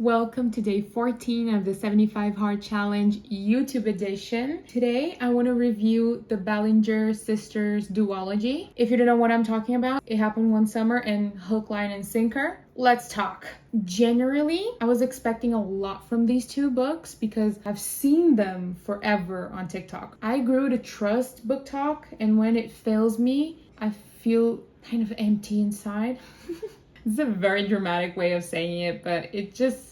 Welcome to day 14 of the 75 Hard Challenge YouTube edition. Today, I want to review the Ballinger Sisters duology. If you don't know what I'm talking about, it happened one summer and hook, line, and sinker. Let's talk. Generally, I was expecting a lot from these two books because I've seen them forever on TikTok. I grew to trust book talk, and when it fails me, I feel kind of empty inside. It's a very dramatic way of saying it, but it just,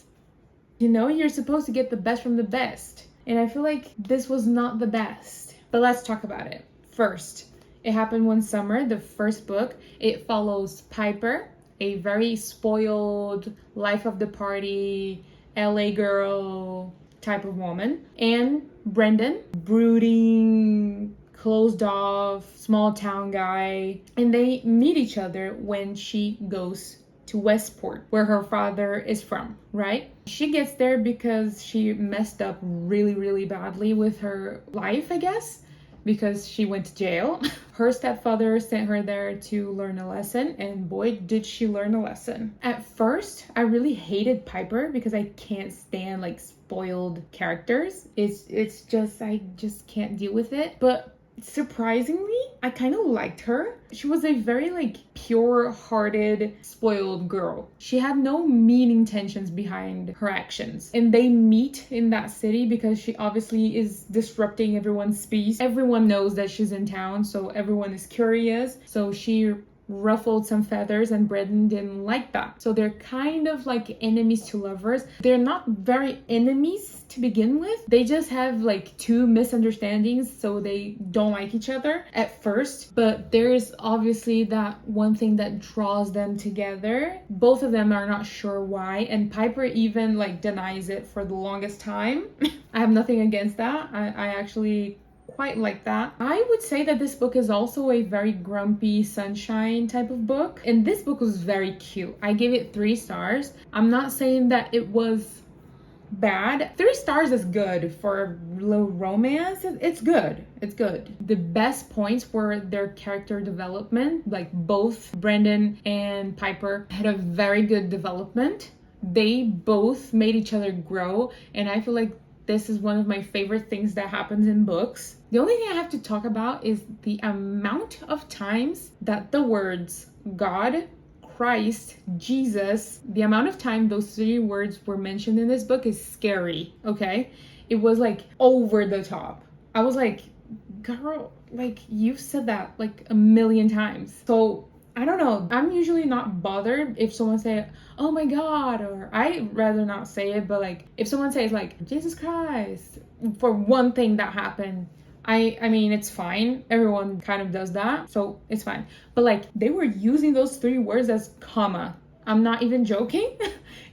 you're supposed to get the best from the best. And I feel like this was not the best. But let's talk about it. First, it happened one summer, the first book. It follows Piper, a very spoiled, life of the party, LA girl type of woman, and Brendan, brooding, closed off, small town guy, and they meet each other when she goes to Westport, where her father is from, right? She gets there because she messed up really, really badly with her life, I guess, because she went to jail. Her stepfather sent her there to learn a lesson, and boy, did she learn a lesson. At first, I really hated Piper because I can't stand spoiled characters. It's just, I just can't deal with it. But surprisingly, I kind of liked her. She was a very pure-hearted, spoiled girl. She had no mean intentions behind her actions. And they meet in that city because she obviously is disrupting everyone's peace. Everyone knows that she's in town, so everyone is curious. So she ruffled some feathers, and Brendan didn't like that. So they're kind of like enemies to lovers. They're not very enemies to begin with. They just have two misunderstandings, so they don't like each other at first. But there is obviously that one thing that draws them together. Both of them are not sure why, and Piper even denies it for the longest time. I have nothing against that. I actually quite like that. I would say that this book is also a very grumpy sunshine type of book, and this book was very cute. I gave it 3 stars. I'm not saying that it was bad. 3 stars is good for low romance. It's good. It's good. The best points were their character development. Both Brendan and Piper had a very good development. They both made each other grow, and I feel like this is one of my favorite things that happens in books. The only thing I have to talk about is the amount of times that the words God, Christ, Jesus, the amount of time those 3 words were mentioned in this book is scary, okay? It was over the top. I was like, girl, you've said that a million times. So I don't know. I'm usually not bothered if someone say, oh my God, or I'd rather not say it, but if someone says Jesus Christ for one thing that happened, I mean, it's fine. Everyone kind of does that, so it's fine. But they were using those 3 words as comma. I'm not even joking.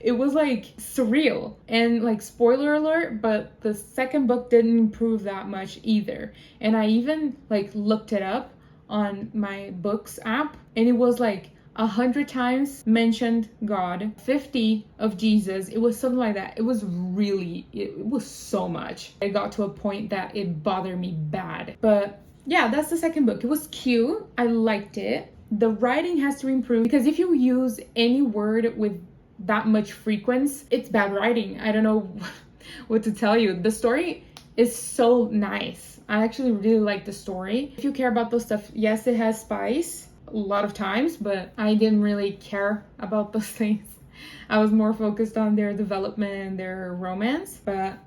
It was surreal. And spoiler alert, but the second book didn't improve that much either. And I even looked it up on my books app, and it was 100 times mentioned God, 50 of Jesus. It was something like that. It was so much. I got to a point that it bothered me bad. But yeah, that's the second book. It was cute. I liked it. The writing has to improve because if you use any word with that much frequency, it's bad writing. I don't know what to tell you. The story is so nice. I actually really like the story. If you care about those stuff, yes, it has spice a lot of times, but I didn't really care about those things. I was more focused on their development and their romance. But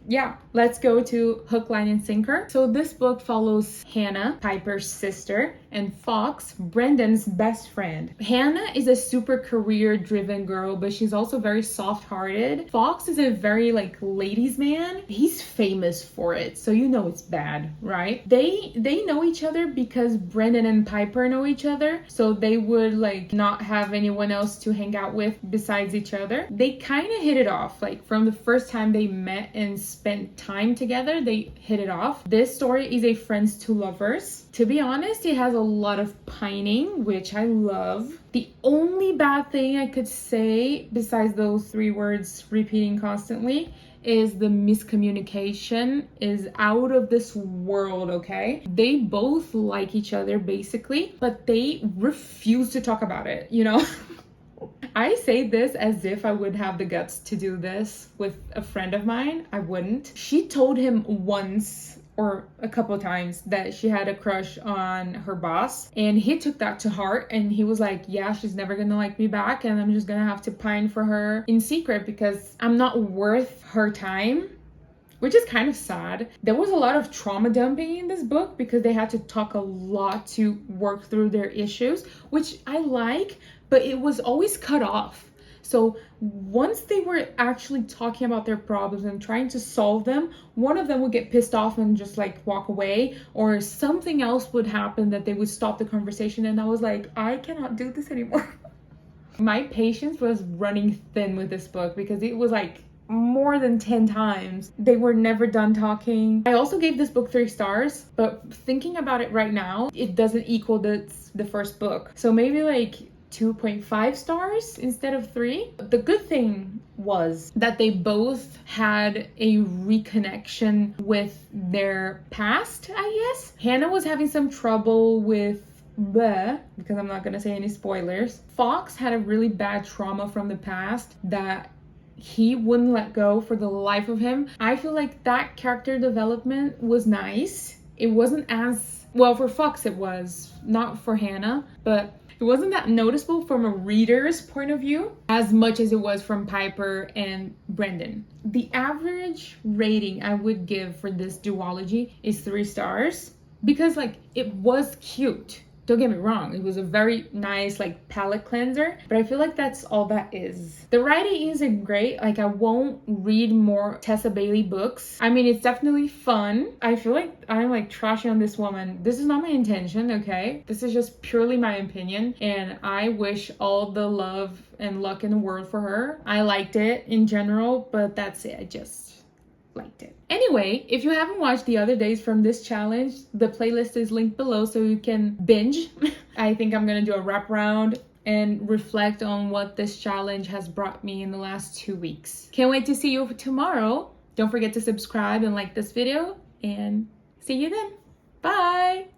yeah, let's go to hook, line, and sinker. So this book follows Hannah, Piper's sister, and Fox, Brendan's best friend. Hannah is a super career-driven girl, but she's also very soft-hearted. Fox is a very ladies' man. He's famous for it, so it's bad, right? They know each other because Brendan and Piper know each other, so they would not have anyone else to hang out with besides each other. They kind of hit it off, from the first time they met and spent time together, they hit it off. This story is a friends to lovers. To be honest, it has a lot of pining, which I love. The only bad thing I could say, besides those 3 words repeating constantly, is the miscommunication is out of this world, okay? They both like each other basically, but they refuse to talk about it, I say this as if I would have the guts to do this with a friend of mine. I wouldn't. She told him once or a couple of times that she had a crush on her boss, and he took that to heart, and he was like, yeah, she's never gonna like me back, and I'm just gonna have to pine for her in secret because I'm not worth her time. Which is kind of sad. There was a lot of trauma dumping in this book because they had to talk a lot to work through their issues, which I like, but it was always cut off. So once they were actually talking about their problems and trying to solve them, one of them would get pissed off and just like walk away, or something else would happen that they would stop the conversation, and I was like, I cannot do this anymore. My patience was running thin with this book because it was like more than 10 times. They were never done talking. I also gave this book 3 stars, but thinking about it right now, it doesn't equal the first book. So maybe like 2.5 stars instead of 3. The good thing was that they both had a reconnection with their past, I guess. Hannah was having some trouble with because I'm not gonna say any spoilers. Fox had a really bad trauma from the past that he wouldn't let go for the life of him. I feel like that character development was nice. It wasn't as, well, for Fox it was, not for Hannah, but it wasn't that noticeable from a reader's point of view as much as it was from Piper and Brendan. The average rating I would give for this duology is 3 stars because like it was cute. Don't get me wrong, it was a very nice like palette cleanser, but I feel like that's all that is. The writing isn't great. Like I won't read more Tessa Bailey books. I mean, it's definitely fun. I feel like I'm like trashing on this woman. This is not my intention, okay? This is just purely my opinion, and I wish all the love and luck in the world for her. I liked it in general, but that's it. I just liked it. Anyway, if you haven't watched the other days from this challenge, the playlist is linked below so you can binge. I think I'm gonna do a wraparound and reflect on what this challenge has brought me in the last 2 weeks. Can't wait to see you tomorrow. Don't forget to subscribe and like this video, and see you then. Bye!